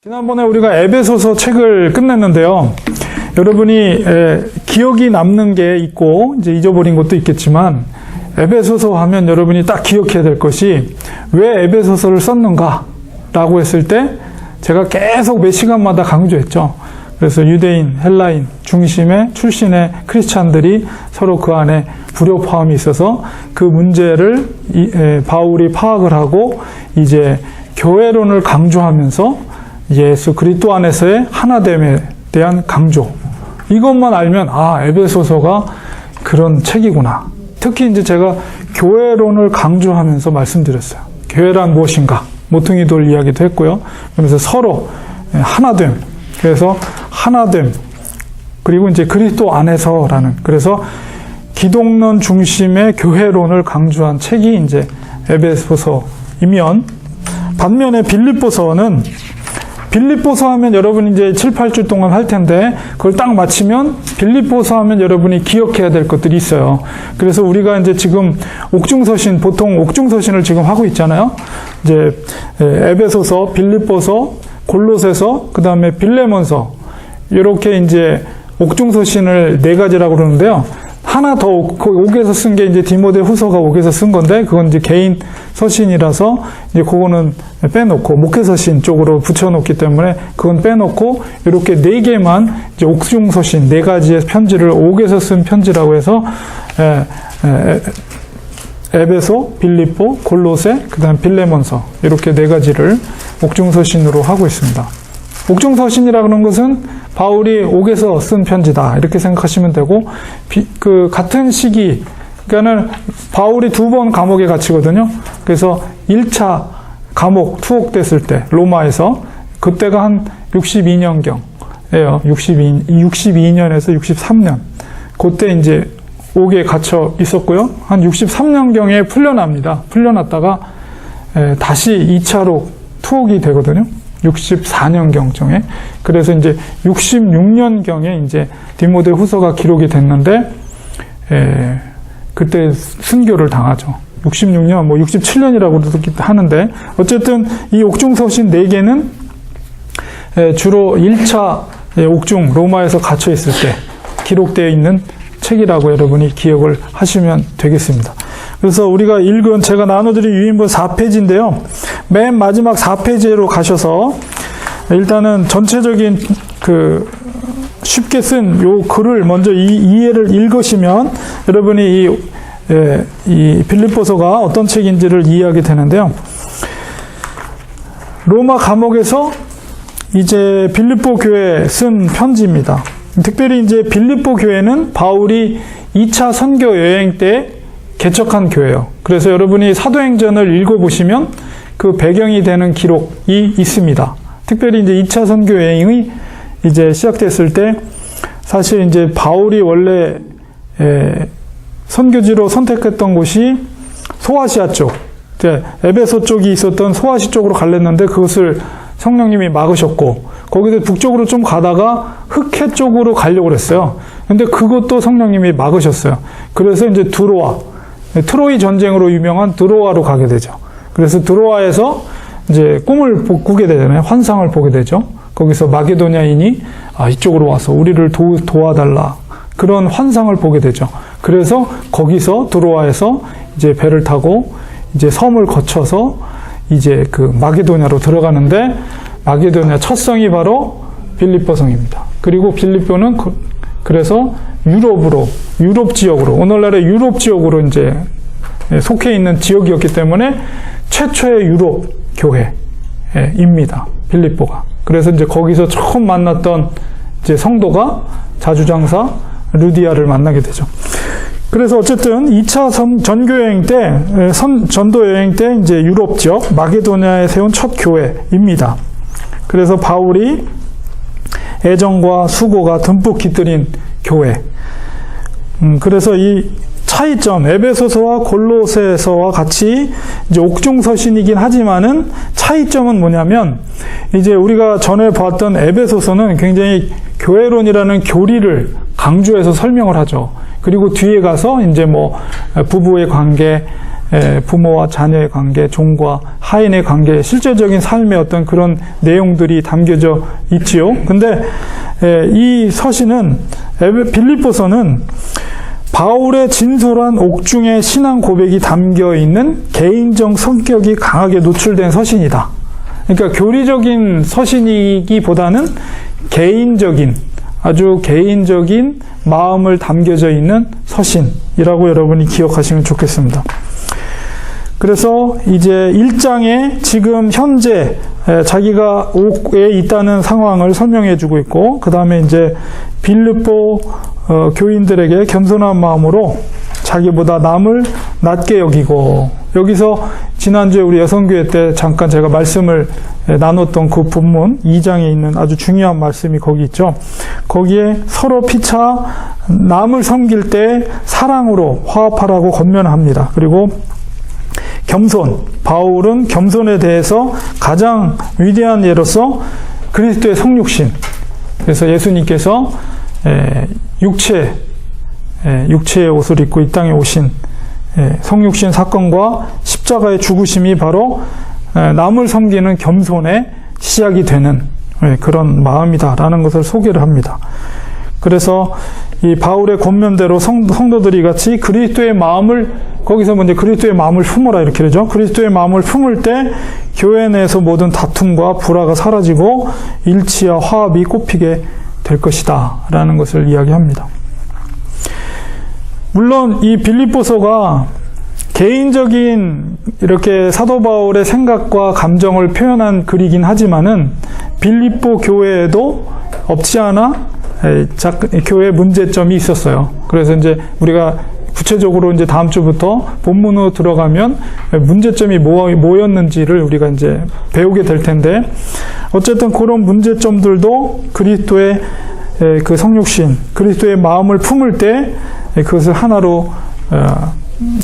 지난번에 우리가 에베소서 책을 끝냈는데요. 여러분이 기억이 남는 게 있고 이제 잊어버린 것도 있겠지만 에베소서 하면 여러분이 딱 기억해야 될 것이 왜 에베소서를 썼는가 라고 했을 때 제가 계속 몇 시간마다 강조했죠. 그래서 유대인, 헬라인 중심의 출신의 크리스찬들이 서로 그 안에 불협화음이 있어서 그 문제를 바울이 파악을 하고 이제 교회론을 강조하면서 예수 그리스도 안에서의 하나됨에 대한 강조. 이것만 알면 에베소서가 그런 책이구나. 특히 이제 제가 교회론을 강조하면서 말씀드렸어요. 교회란 무엇인가? 모퉁이 돌 이야기도 했고요. 그러면서 서로 하나됨. 그래서 하나됨. 그리고 이제 그리스도 안에서라는. 그래서 기독론 중심의 교회론을 강조한 책이 이제 에베소서이면 반면에 빌립보서 하면 여러분이 이제 7, 8주 동안 할 텐데 그걸 딱 마치면 빌립보서 하면 여러분이 기억해야 될 것들이 있어요. 그래서 우리가 이제 지금 옥중서신, 보통 옥중서신을 지금 하고 있잖아요. 이제 에베소서, 빌립보서, 골로새서, 그 다음에 빌레몬서 이렇게 이제 옥중서신을 4가지라고 그러는데요. 하나 더 옥에서 쓴 게 이제 디모데 후서가 옥에서 쓴 건데 그건 이제 개인 서신이라서 이제 그거는 빼놓고 목회서신 쪽으로 붙여놓기 때문에 그건 빼놓고 이렇게 4개만 이제 옥중서신 4가지의 편지를 옥에서 쓴 편지라고 해서 에베소, 빌립보, 골로새, 그다음 빌레몬서 이렇게 4가지를 옥중서신으로 하고 있습니다. 옥중서신이라 그런 것은 바울이 옥에서 쓴 편지다 이렇게 생각하시면 되고 그 같은 시기 그러니까는 바울이 2번 감옥에 gat히거든요. 그래서 1차 감옥 투옥됐을 때 로마에서 그때가 한 62년경예요. 62년에서 63년 그때 이제 옥에 갇혀 있었고요. 한 63년경에 풀려납니다. 풀려났다가 다시 2차로 투옥이 되거든요. 64년경쯤에. 그래서 이제 66년경에 이제 디모데 후서가 기록이 됐는데, 그때 순교를 당하죠. 66년, 67년이라고도 하는데, 어쨌든 이 옥중서신 4개는 주로 1차 옥중, 로마에서 갇혀 있을 때 기록되어 있는 책이라고 여러분이 기억을 하시면 되겠습니다. 그래서 우리가 읽은 제가 나눠드린 유인본 4페이지인데요. 맨 마지막 4페이지로 가셔서 일단은 전체적인 쉽게 쓴 요 글을 먼저 이해를 읽으시면 여러분이 이 빌립보서가 어떤 책인지를 이해하게 되는데요. 로마 감옥에서 이제 빌립보 교회에 쓴 편지입니다. 특별히 이제 빌립보 교회는 바울이 2차 선교 여행 때 개척한 교회예요. 그래서 여러분이 사도행전을 읽어보시면 그 배경이 되는 기록이 있습니다. 특별히 이제 2차 선교 여행이 이제 시작됐을 때 사실 이제 바울이 원래 선교지로 선택했던 곳이 소아시아 쪽, 에베소 쪽이 있었던 소아시 쪽으로 갈랬는데 그것을 성령님이 막으셨고 거기서 북쪽으로 좀 가다가 흑해 쪽으로 가려고 했어요. 근데 그것도 성령님이 막으셨어요. 그래서 이제 트로이 전쟁으로 유명한 드로아로 가게 되죠. 그래서 드로아에서 이제 꿈을 꾸게 되잖아요. 환상을 보게 되죠. 거기서 마게도냐인이 이쪽으로 와서 우리를 도와달라. 그런 환상을 보게 되죠. 그래서 거기서 드로아에서 이제 배를 타고 이제 섬을 거쳐서 이제 그 마게도냐로 들어가는데 마게도냐 첫 성이 바로 빌립보 성입니다. 그리고 빌립보는 그래서 유럽 지역으로 오늘날의 유럽 지역으로 이제 속해 있는 지역이었기 때문에 최초의 유럽 교회입니다. 빌립보가. 그래서 이제 거기서 처음 만났던 이제 성도가 자주장사 루디아를 만나게 되죠. 그래서 어쨌든 2차 전교 여행 때, 전도 여행 때 이제 유럽 지역 마게도냐에 세운 첫 교회입니다. 그래서 바울이 애정과 수고가 듬뿍 깃들인 교회. 그래서 이 차이점, 에베소서와 골로새서와 같이 이제 옥중서신이긴 하지만은 차이점은 뭐냐면 이제 우리가 전에 봤던 에베소서는 굉장히 교회론이라는 교리를 강조해서 설명을 하죠. 그리고 뒤에 가서 이제 부부의 관계, 부모와 자녀의 관계, 종과 하인의 관계, 실제적인 삶의 어떤 그런 내용들이 담겨져 있지요. 근데 이 서신은 빌립보서는 바울의 진솔한 옥중의 신앙 고백이 담겨 있는 개인적 성격이 강하게 노출된 서신이다. 그러니까 교리적인 서신이기보다는 개인적인, 아주 개인적인 마음을 담겨져 있는 서신이라고 여러분이 기억하시면 좋겠습니다. 그래서 이제 1장에 지금 현재 자기가 옥에 있다는 상황을 설명해 주고 있고, 그 다음에 이제 빌립보 교인들에게 겸손한 마음으로 자기보다 남을 낮게 여기고, 여기서 지난주에 우리 여성교회 때 잠깐 제가 말씀을 나눴던 그 본문 2장에 있는 아주 중요한 말씀이 거기 있죠. 거기에 서로 피차 남을 섬길 때 사랑으로 화합하라고 권면합니다. 그리고 겸손, 바울은 겸손에 대해서 가장 위대한 예로서 그리스도의 성육신, 그래서 예수님께서 육체의 옷을 입고 이 땅에 오신 성육신 사건과 십자가의 죽으심이 바로 남을 섬기는 겸손의 시작이 되는 그런 마음이다라는 것을 소개를 합니다. 그래서 이 바울의 권면대로 성도들이 같이 그리스도의 마음을, 거기서 먼저 그리스도의 마음을 품어라 이렇게 그러죠. 그리스도의 마음을 품을 때 교회 내에서 모든 다툼과 불화가 사라지고 일치와 화합이 꽃피게 될 것이다 라는 것을 이야기합니다. 물론 이 빌립보서가 개인적인 이렇게 사도 바울의 생각과 감정을 표현한 글이긴 하지만은 빌립보 교회에도 없지 않아 교회 문제점이 있었어요. 그래서 이제 우리가 구체적으로 이제 다음 주부터 본문으로 들어가면 문제점이 뭐였는지를 우리가 이제 배우게 될 텐데, 어쨌든 그런 문제점들도 그리스도의 그 성육신, 그리스도의 마음을 품을 때 그것을 하나로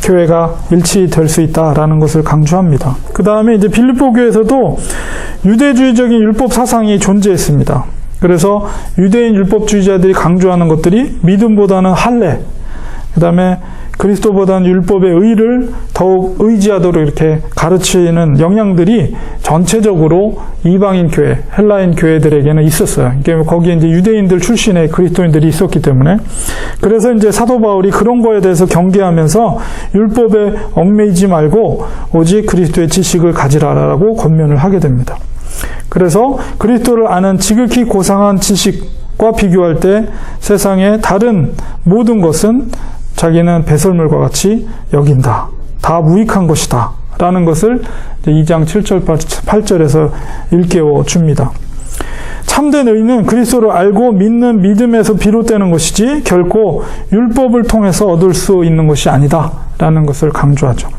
교회가 일치될 수 있다라는 것을 강조합니다. 그 다음에 이제 빌립보 교회에서도 유대주의적인 율법 사상이 존재했습니다. 그래서 유대인 율법주의자들이 강조하는 것들이 믿음보다는 할례, 그 다음에 그리스도보다는 율법의 의를 더욱 의지하도록 이렇게 가르치는 영향들이 전체적으로 이방인 교회, 헬라인 교회들에게는 있었어요. 그러니까 거기에 이제 유대인들 출신의 그리스도인들이 있었기 때문에, 그래서 이제 사도 바울이 그런 거에 대해서 경계하면서 율법에 얽매이지 말고 오직 그리스도의 지식을 가지라라고 권면을 하게 됩니다. 그래서 그리스도를 아는 지극히 고상한 지식과 비교할 때 세상의 다른 모든 것은 자기는 배설물과 같이 여긴다. 다 무익한 것이다. 라는 것을 2장 7절 8절에서 일깨워 줍니다. 참된 의는 그리스도를 알고 믿는 믿음에서 비롯되는 것이지 결코 율법을 통해서 얻을 수 있는 것이 아니다. 라는 것을 강조하죠.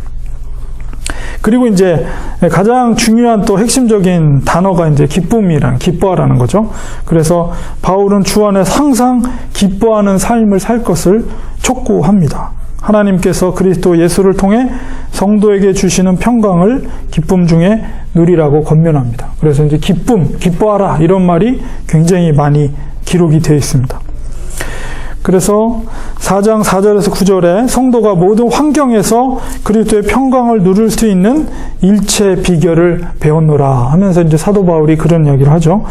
그리고 이제 가장 중요한 또 핵심적인 단어가 이제 기뻐하라는 거죠. 그래서 바울은 주 안에서 항상 기뻐하는 삶을 살 것을 촉구합니다. 하나님께서 그리스도 예수를 통해 성도에게 주시는 평강을 기쁨 중에 누리라고 권면합니다. 그래서 이제 기뻐하라 이런 말이 굉장히 많이 기록이 되어 있습니다. 그래서 4장 4절에서 9절에 성도가 모든 환경에서 그리스도의 평강을 누릴 수 있는 일체 비결을 배웠노라 하면서 이제 사도 바울이 그런 이야기를 하죠.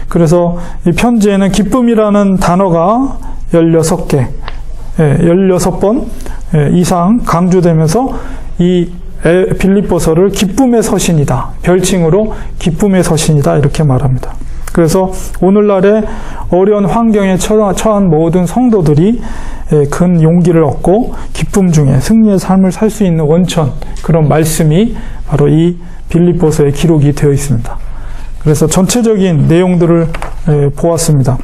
그래서 이 편지에는 기쁨이라는 단어가 16개, 16번 이상 강조되면서 이 빌립보서를 기쁨의 서신이다. 별칭으로 기쁨의 서신이다. 이렇게 말합니다. 그래서 오늘날의 어려운 환경에 처한 모든 성도들이 큰 용기를 얻고 기쁨 중에 승리의 삶을 살 수 있는 원천, 그런 말씀이 바로 이 빌립보서에 기록이 되어 있습니다. 그래서 전체적인 내용들을 보았습니다.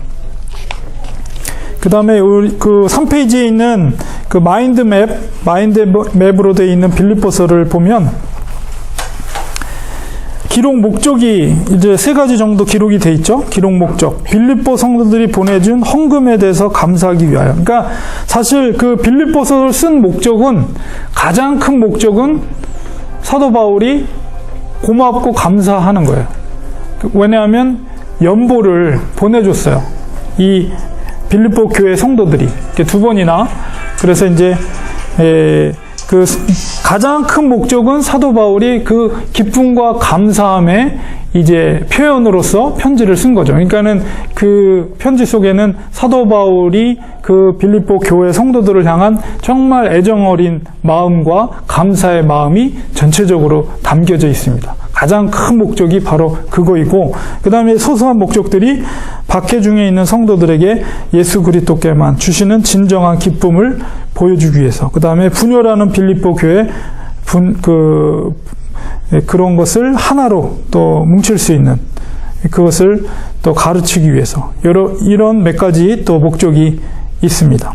그 다음에 그 3페이지에 있는 그 마인드맵으로 되어 있는 빌립보서를 보면 기록 목적이 이제 3가지 정도 기록이 돼 있죠. 기록 목적. 빌립보 성도들이 보내준 헌금에 대해서 감사하기 위하여. 그러니까 사실 그 빌립보서를 쓴 목적은, 가장 큰 목적은 사도 바울이 고맙고 감사하는 거예요. 왜냐하면 연보를 보내줬어요. 이 빌립보 교회 성도들이. 이렇게 2번이나. 그래서 이제 그 가장 큰 목적은 사도 바울이 그 기쁨과 감사함의 이제 표현으로서 편지를 쓴 거죠. 그러니까는 그 편지 속에는 사도 바울이 그 빌립보 교회 성도들을 향한 정말 애정 어린 마음과 감사의 마음이 전체적으로 담겨져 있습니다. 가장 큰 목적이 바로 그거이고, 그 다음에 소소한 목적들이 박해 중에 있는 성도들에게 예수 그리스도께만 주시는 진정한 기쁨을 보여주기 위해서, 그 다음에 분열하는 빌립보 교회 그런 것을 하나로 또 뭉칠 수 있는 그것을 또 가르치기 위해서 이런 몇 가지 또 목적이 있습니다.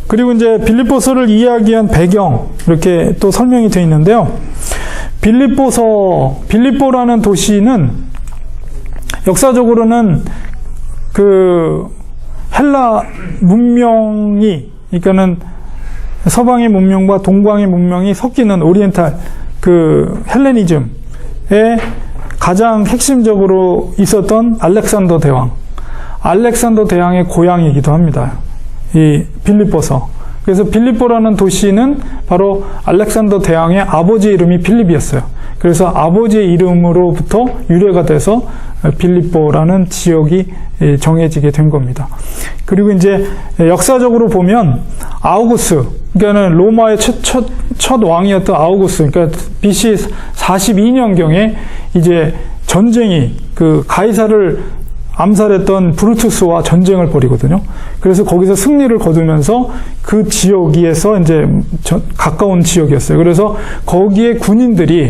그리고 이제 빌립보서를 이야기한 배경 이렇게 또 설명이 되어 있는데요. 빌립보라는 도시는 역사적으로는 그 헬라 문명이, 그러니까는 서방의 문명과 동방의 문명이 섞이는 오리엔탈 그 헬레니즘에 가장 핵심적으로 있었던 알렉산더 대왕의 고향이기도 합니다. 이 빌립보서. 그래서 빌립보라는 도시는 바로 알렉산더 대왕의 아버지 이름이 빌립이었어요. 그래서 아버지의 이름으로부터 유래가 돼서 빌립보라는 지역이 정해지게 된 겁니다. 그리고 이제 역사적으로 보면 아우구스, 그러니까는 로마의 첫 왕이었던 아우구스, 그러니까 BC 42년경에 이제 전쟁이 그 가이사를 암살했던 브루투스와 전쟁을 벌이거든요. 그래서 거기서 승리를 거두면서 그 지역에서 이제 가까운 지역이었어요. 그래서 거기에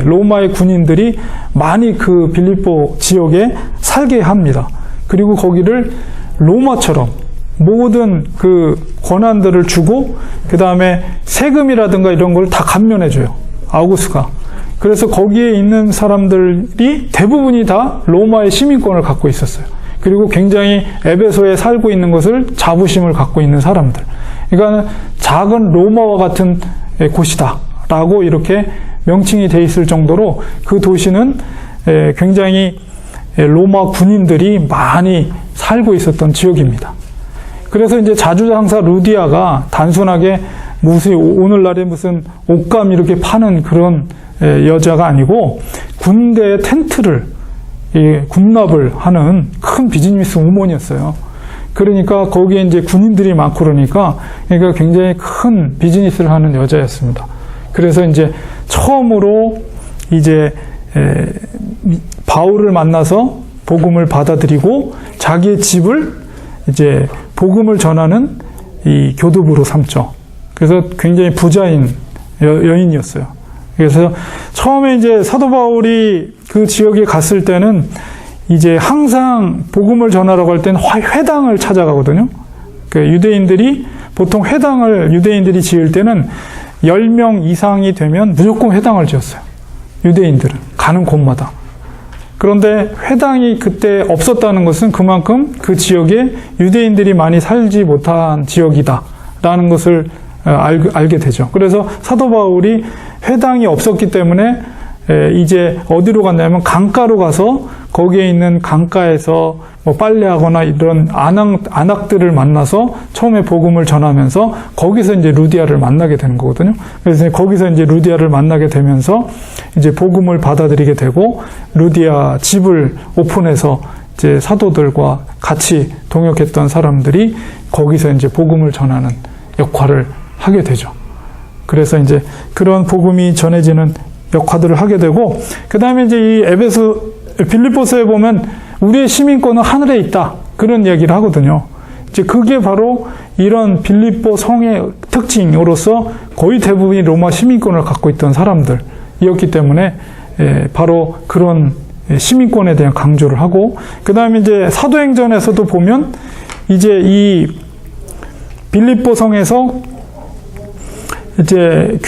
로마의 군인들이 많이 그 빌립보 지역에 살게 합니다. 그리고 거기를 로마처럼 모든 그 권한들을 주고, 그 다음에 세금이라든가 이런 걸 다 감면해줘요. 아우구스가. 그래서 거기에 있는 사람들이 대부분이 다 로마의 시민권을 갖고 있었어요. 그리고 굉장히 에베소에 살고 있는 것을 자부심을 갖고 있는 사람들. 그러니까 작은 로마와 같은 곳이다 라고 이렇게 명칭이 돼 있을 정도로 그 도시는 굉장히 로마 군인들이 많이 살고 있었던 지역입니다. 그래서 이제 자주장사 루디아가 단순하게 오늘날에 무슨 옷감 이렇게 파는 그런 여자가 아니고 군대의 텐트를 군납을 하는 큰 비즈니스 우먼이었어요. 그러니까 거기에 이제 군인들이 많고 그러니까 굉장히 큰 비즈니스를 하는 여자였습니다. 그래서 이제 처음으로 이제 바울을 만나서 복음을 받아들이고 자기의 집을 이제 복음을 전하는 이 교두부로 삼죠. 그래서 굉장히 부자인 여인이었어요. 그래서 처음에 이제 사도 바울이 그 지역에 갔을 때는 이제 항상 복음을 전하러 갈 때는 회당을 찾아가거든요. 그 유대인들이 보통 유대인들이 지을 때는 10명 이상이 되면 무조건 회당을 지었어요. 유대인들은 가는 곳마다. 그런데 회당이 그때 없었다는 것은 그만큼 그 지역에 유대인들이 많이 살지 못한 지역이다라는 것을 알게 되죠. 그래서 사도 바울이 회당이 없었기 때문에 이제 어디로 갔냐면 강가로 가서 거기에 있는 강가에서 뭐 빨래하거나 이런 안악들을 만나서 처음에 복음을 전하면서 거기서 이제 루디아를 만나게 되는 거거든요. 그래서 거기서 이제 루디아를 만나게 되면서 이제 복음을 받아들이게 되고 루디아 집을 오픈해서 이제 사도들과 같이 동역했던 사람들이 거기서 이제 복음을 전하는 역할을 하게 되죠. 그래서 이제 그런 복음이 전해지는 역할들을 하게 되고, 그 다음에 이제 이 빌립보서에 보면 우리의 시민권은 하늘에 있다. 그런 이야기를 하거든요. 이제 그게 바로 이런 빌립보 성의 특징으로서 거의 대부분이 로마 시민권을 갖고 있던 사람들이었기 때문에 바로 그런 시민권에 대한 강조를 하고, 그 다음에 이제 사도행전에서도 보면 이제 이 빌립보 성에서 이제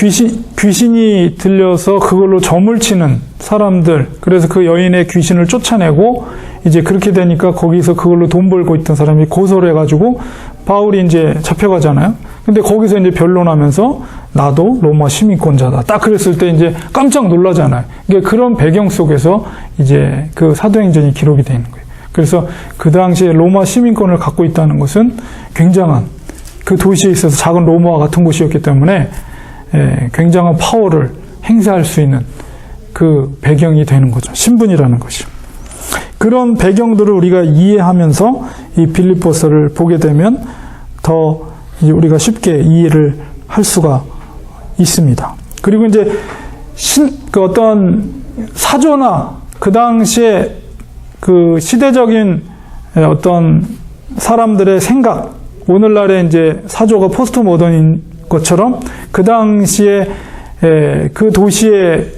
귀신이 들려서 그걸로 점을 치는 사람들, 그래서 그 여인의 귀신을 쫓아내고 이제 그렇게 되니까 거기서 그걸로 돈 벌고 있던 사람이 고소를 해가지고 바울이 이제 잡혀가잖아요. 근데 거기서 이제 변론하면서 나도 로마 시민권자다. 딱 그랬을 때 이제 깜짝 놀라잖아요. 이게 그런 배경 속에서 이제 그 사도행전이 기록이 되어 있는 거예요. 그래서 그 당시에 로마 시민권을 갖고 있다는 것은 굉장한, 그 도시에 있어서 작은 로마와 같은 곳이었기 때문에 굉장한 파워를 행사할 수 있는 그 배경이 되는 거죠. 신분이라는 것이. 그런 배경들을 우리가 이해하면서 이 빌립보서를 보게 되면 더 이제 우리가 쉽게 이해를 할 수가 있습니다. 그리고 이제 그 어떤 사조나 그 당시에 그 시대적인 어떤 사람들의 생각, 오늘날의 이제 사조가 포스트 모던인 것처럼 그 당시에 그 도시의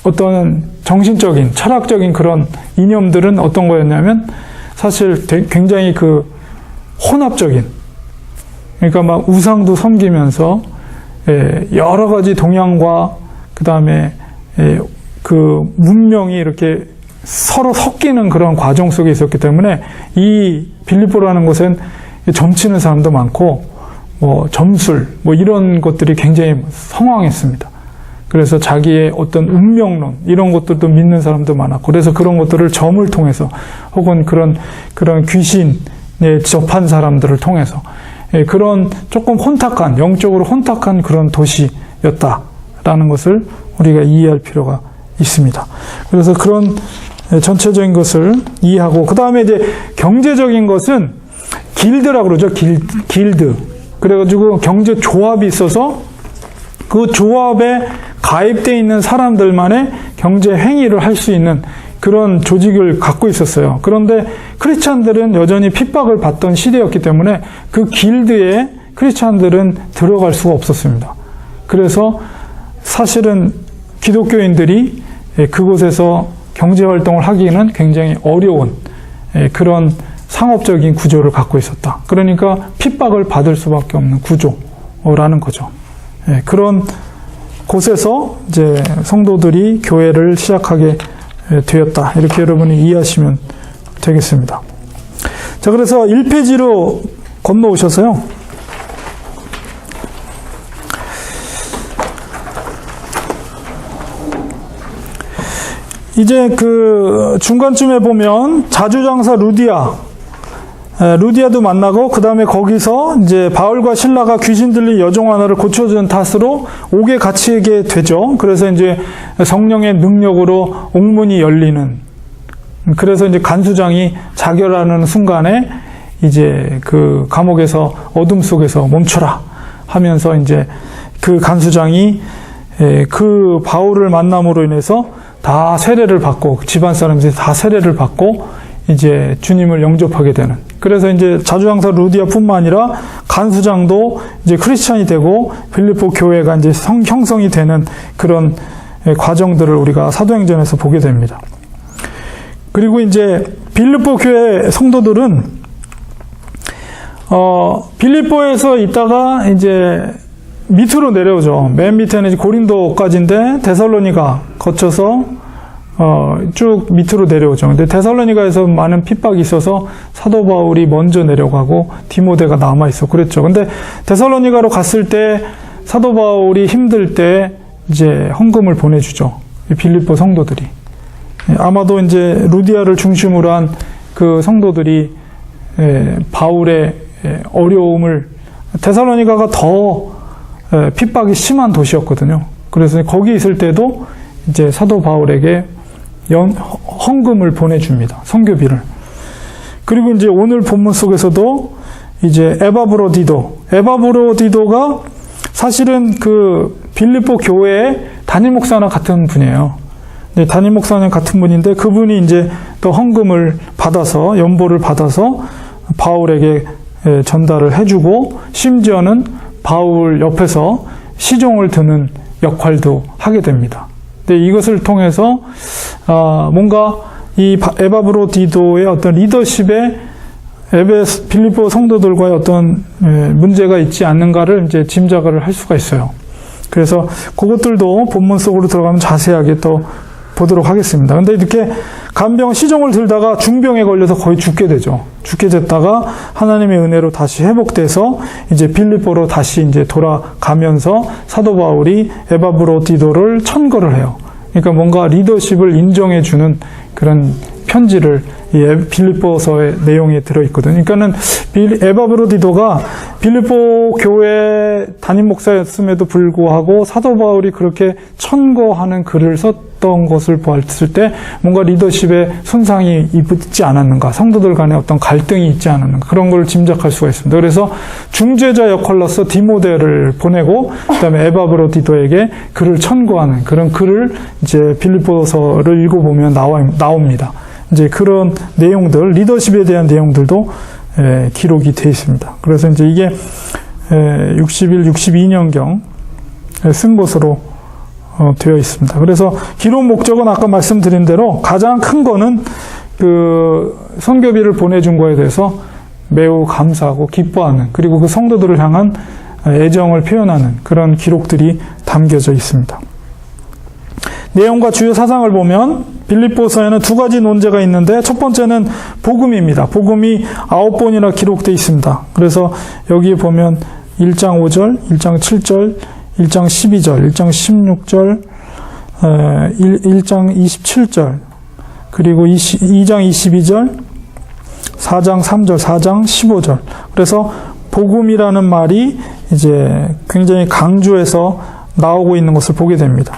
어떤 정신적인, 철학적인 그런 이념들은 어떤 거였냐면 사실 굉장히 그 혼합적인, 그러니까 막 우상도 섬기면서 여러 가지 동양과 그 다음에 그 문명이 이렇게 서로 섞이는 그런 과정 속에 있었기 때문에 이 빌립보라는 곳엔 점치는 사람도 많고 뭐 점술 뭐 이런 것들이 굉장히 성황했습니다. 그래서 자기의 어떤 운명론 이런 것들도 믿는 사람도 많았고 그래서 그런 것들을 점을 통해서 혹은 그런 귀신에 접한 사람들을 통해서 그런 조금 혼탁한 영적으로 혼탁한 그런 도시였다라는 것을 우리가 이해할 필요가 있습니다. 그래서 그런 전체적인 것을 이해하고 그 다음에 이제 경제적인 것은 길드라고 그러죠. 길드. 그래가지고 경제 조합이 있어서 그 조합에 가입되어 있는 사람들만의 경제 행위를 할 수 있는 그런 조직을 갖고 있었어요. 그런데 크리스찬들은 여전히 핍박을 받던 시대였기 때문에 그 길드에 크리스찬들은 들어갈 수가 없었습니다. 그래서 사실은 기독교인들이 그곳에서 경제활동을 하기는 굉장히 어려운 그런 상업적인 구조를 갖고 있었다. 그러니까 핍박을 받을 수밖에 없는 구조라는 거죠. 그런 곳에서 이제 성도들이 교회를 시작하게 되었다. 이렇게 여러분이 이해하시면 되겠습니다. 자, 그래서 1페이지로 건너오셔서요. 이제 그 중간쯤에 보면 자주장사 루디아도 만나고 그 다음에 거기서 이제 바울과 실라가 귀신 들린 여종 하나를 고쳐준 탓으로 옥에 갇히게 되죠. 그래서 이제 성령의 능력으로 옥문이 열리는, 그래서 이제 간수장이 자결하는 순간에 이제 그 감옥에서 어둠 속에서 멈춰라 하면서 이제 그 간수장이 그 바울을 만남으로 인해서 다 세례를 받고 집안 사람들이 다 세례를 받고 이제 주님을 영접하게 되는. 그래서 이제 자주장사 루디아뿐만 아니라 간수장도 이제 크리스찬이 되고 빌립보 교회가 이제 형성이 되는 그런 과정들을 우리가 사도행전에서 보게 됩니다. 그리고 이제 빌립보 교회 성도들은 빌립보에서 있다가 이제 밑으로 내려오죠. 맨 밑에는 이제 고린도까지인데 데살로니가 거쳐서 쭉 밑으로 내려오죠. 근데 데살로니가에서 많은 핍박이 있어서 사도 바울이 먼저 내려가고 디모데가 남아 있어 그랬죠. 근데 데살로니가로 갔을 때 사도 바울이 힘들 때 이제 헌금을 보내주죠. 빌립보 성도들이. 아마도 이제 루디아를 중심으로 한 그 성도들이 바울의 어려움을, 데살로니가가 더 핍박이 심한 도시였거든요. 그래서 거기 있을 때도 이제 사도 바울에게 헌금을 보내줍니다. 선교비를. 그리고 이제 오늘 본문 속에서도 이제 에바브로디도가 사실은 그 빌립보 교회의 담임 목사나 같은 분이에요. 네, 담임 목사님 같은 분인데 그분이 이제 또 헌금을 받아서 연보를 받아서 바울에게 전달을 해주고 심지어는 바울 옆에서 시종을 드는 역할도 하게 됩니다. 근데 이것을 통해서 뭔가 이 에바브로디도의 어떤 리더십에 빌립보 성도들과의 어떤 문제가 있지 않는가를 이제 짐작을 할 수가 있어요. 그래서 그것들도 본문 속으로 들어가면 자세하게 또 보도록 하겠습니다. 근데 이렇게 간병 시종을 들다가 중병에 걸려서 거의 죽게 되죠. 죽게 됐다가 하나님의 은혜로 다시 회복돼서 이제 빌립보로 다시 이제 돌아가면서 사도 바울이 에바브로디도를 천거를 해요. 그러니까 뭔가 리더십을 인정해주는 그런 편지를 이 빌립보서의 내용에 들어있거든요. 그러니까는 에바브로디도가 빌립보 교회 담임 목사였음에도 불구하고 사도 바울이 그렇게 천거하는 글을 썼던 것을 봤을 때 뭔가 리더십에 손상이 있지 않았는가, 성도들 간에 어떤 갈등이 있지 않았는가, 그런 걸 짐작할 수가 있습니다. 그래서 중재자 역할로서 디모데를 보내고 그다음에 에바브로디도에게 글을 천거하는 그런 글을 이제 빌립보서를 읽어보면 나옵니다. 이제 그런 내용들, 리더십에 대한 내용들도 기록이 되어 있습니다. 그래서 이제 이게 61, 62년경 쓴 것으로 되어 있습니다. 그래서 기록 목적은 아까 말씀드린 대로 가장 큰 거는 그 선교비를 보내준 거에 대해서 매우 감사하고 기뻐하는, 그리고 그 성도들을 향한 애정을 표현하는 그런 기록들이 담겨져 있습니다. 내용과 주요 사상을 보면 빌립보서에는 두 가지 논제가 있는데, 첫 번째는 복음입니다. 복음이 9번이나 기록되어 있습니다. 그래서 여기 보면 1장 5절, 1장 7절, 1장 12절, 1장 16절, 1장 27절, 그리고 2장 22절, 4장 3절, 4장 15절. 그래서 복음이라는 말이 이제 굉장히 강조해서 나오고 있는 것을 보게 됩니다.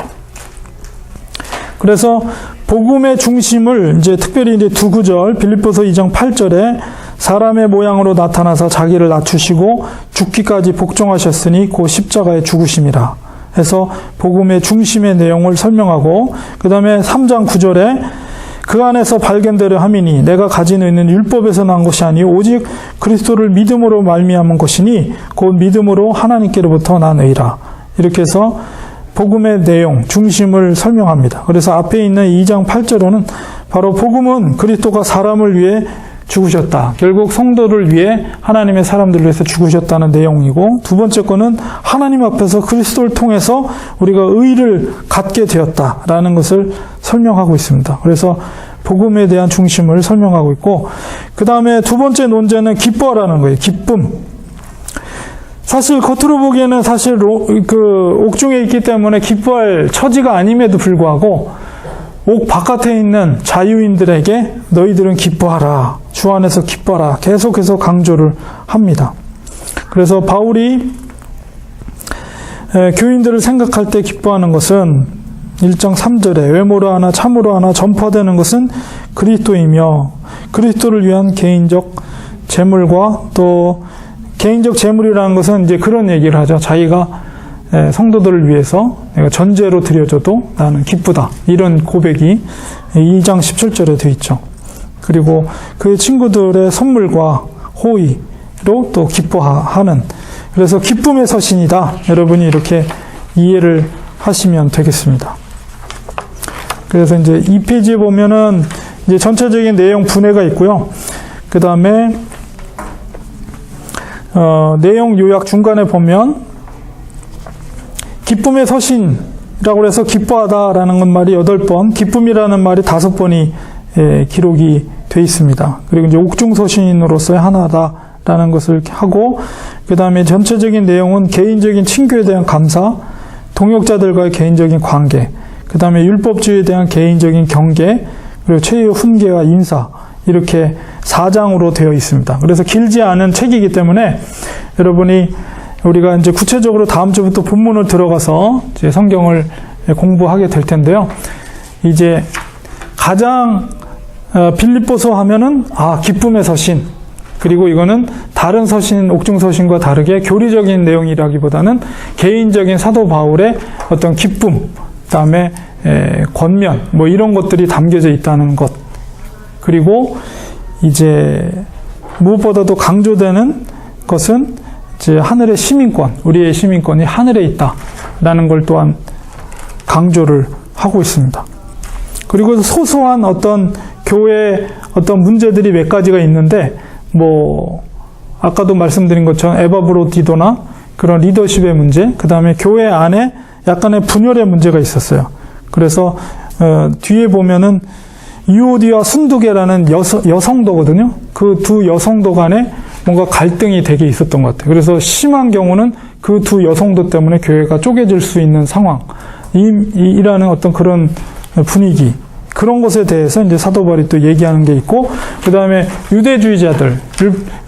그래서 복음의 중심을 이제 특별히 이제 두 구절, 빌립보서 2장 8절에 사람의 모양으로 나타나서 자기를 낮추시고 죽기까지 복종하셨으니 곧 십자가에 죽으심이라 해서 복음의 중심의 내용을 설명하고, 그 다음에 3장 9절에 그 안에서 발견되려 함이니 내가 가지고 있는 율법에서 난 것이 아니요 오직 그리스도를 믿음으로 말미암은 것이니 곧 믿음으로 하나님께로부터 난 의라. 이렇게 해서 복음의 내용, 중심을 설명합니다. 그래서 앞에 있는 2장 8절에는 바로 복음은 그리스도가 사람을 위해 죽으셨다. 결국 성도를 위해, 하나님의 사람들을 위해서 죽으셨다는 내용이고, 두 번째 거는 하나님 앞에서 그리스도를 통해서 우리가 의를 갖게 되었다라는 것을 설명하고 있습니다. 그래서 복음에 대한 중심을 설명하고 있고, 그 다음에 두 번째 논제는 기뻐하라는 거예요. 기쁨. 사실 겉으로 보기에는 사실 그 옥중에 있기 때문에 기뻐할 처지가 아님에도 불구하고 옥 바깥에 있는 자유인들에게 너희들은 기뻐하라, 주 안에서 기뻐하라, 계속해서 강조를 합니다. 그래서 바울이 교인들을 생각할 때 기뻐하는 것은 1장 3절에 외모로 하나 참으로 하나 전파되는 것은 그리스도이며 그리스도를 위한 개인적 재물과, 또 개인적 재물이라는 것은 이제 그런 얘기를 하죠. 자기가 성도들을 위해서 내가 전제로 드려줘도 나는 기쁘다, 이런 고백이 2장 17절에 되어 있죠. 그리고 그 친구들의 선물과 호의로 또 기뻐하는, 그래서 기쁨의 서신이다. 여러분이 이렇게 이해를 하시면 되겠습니다. 그래서 이제 이 페이지에 보면은 이제 전체적인 내용 분해가 있고요. 그 다음에 내용 요약 중간에 보면 기쁨의 서신이라고 해서 기뻐하다라는 건 말이 8번, 기쁨이라는 말이 5번이 기록이 되어 있습니다. 그리고 이제 옥중서신으로서의 하나다라는 것을 하고, 그 다음에 전체적인 내용은 개인적인 친교에 대한 감사, 동역자들과의 개인적인 관계, 그 다음에 율법주의에 대한 개인적인 경계, 그리고 최후의 훈계와 인사, 이렇게 4장으로 되어 있습니다. 그래서 길지 않은 책이기 때문에 여러분이 우리가 이제 구체적으로 다음 주부터 본문을 들어가서 이제 성경을 공부하게 될 텐데요. 이제 가장 빌립보서 하면은 기쁨의 서신, 그리고 이거는 다른 서신, 옥중 서신과 다르게 교리적인 내용이라기보다는 개인적인 사도 바울의 어떤 기쁨, 그다음에 권면, 뭐 이런 것들이 담겨져 있다는 것. 그리고 이제 무엇보다도 강조되는 것은 이제 하늘의 시민권, 우리의 시민권이 하늘에 있다라는 걸 또한 강조를 하고 있습니다. 그리고 소소한 어떤 교회 어떤 문제들이 몇 가지가 있는데, 뭐 아까도 말씀드린 것처럼 에바브로디도나 그런 리더십의 문제, 그 다음에 교회 안에 약간의 분열의 문제가 있었어요. 그래서 뒤에 보면은 유오디와 순두계라는 여성도거든요. 그 두 여성도 간에 뭔가 갈등이 되게 있었던 것 같아요. 그래서 심한 경우는 그 두 여성도 때문에 교회가 쪼개질 수 있는 상황이라는 어떤 그런 분위기가 그런 것에 대해서 이제 사도 바울이 또 얘기하는 게 있고, 그 다음에 유대주의자들,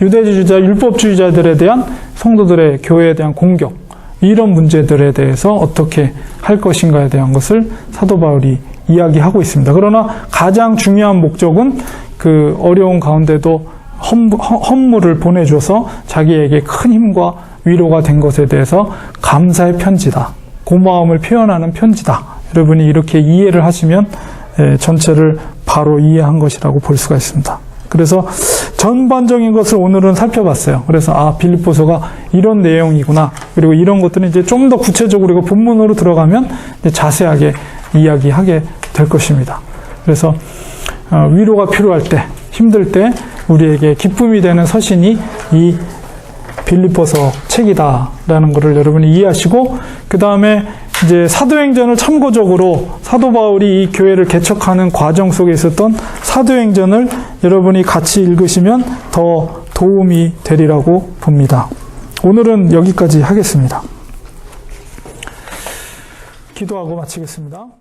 율법주의자들에 대한 성도들의 교회에 대한 공격, 이런 문제들에 대해서 어떻게 할 것인가에 대한 것을 사도 바울이 이야기하고 있습니다. 그러나 가장 중요한 목적은 그 어려운 가운데도 헌물을 보내줘서 자기에게 큰 힘과 위로가 된 것에 대해서 감사의 편지다. 고마움을 표현하는 편지다. 여러분이 이렇게 이해를 하시면 전체를 바로 이해한 것이라고 볼 수가 있습니다. 그래서 전반적인 것을 오늘은 살펴봤어요. 그래서 빌립보서가 이런 내용이구나. 그리고 이런 것들은 이제 좀 더 구체적으로 본문으로 들어가면 이제 자세하게 이야기하게 될 것입니다. 그래서 위로가 필요할 때, 힘들 때 우리에게 기쁨이 되는 서신이 이 빌립보서 책이다라는 것을 여러분이 이해하시고, 그 다음에 이제 사도행전을 참고적으로 사도 바울이 이 교회를 개척하는 과정 속에 있었던 사도행전을 여러분이 같이 읽으시면 더 도움이 되리라고 봅니다. 오늘은 여기까지 하겠습니다. 기도하고 마치겠습니다.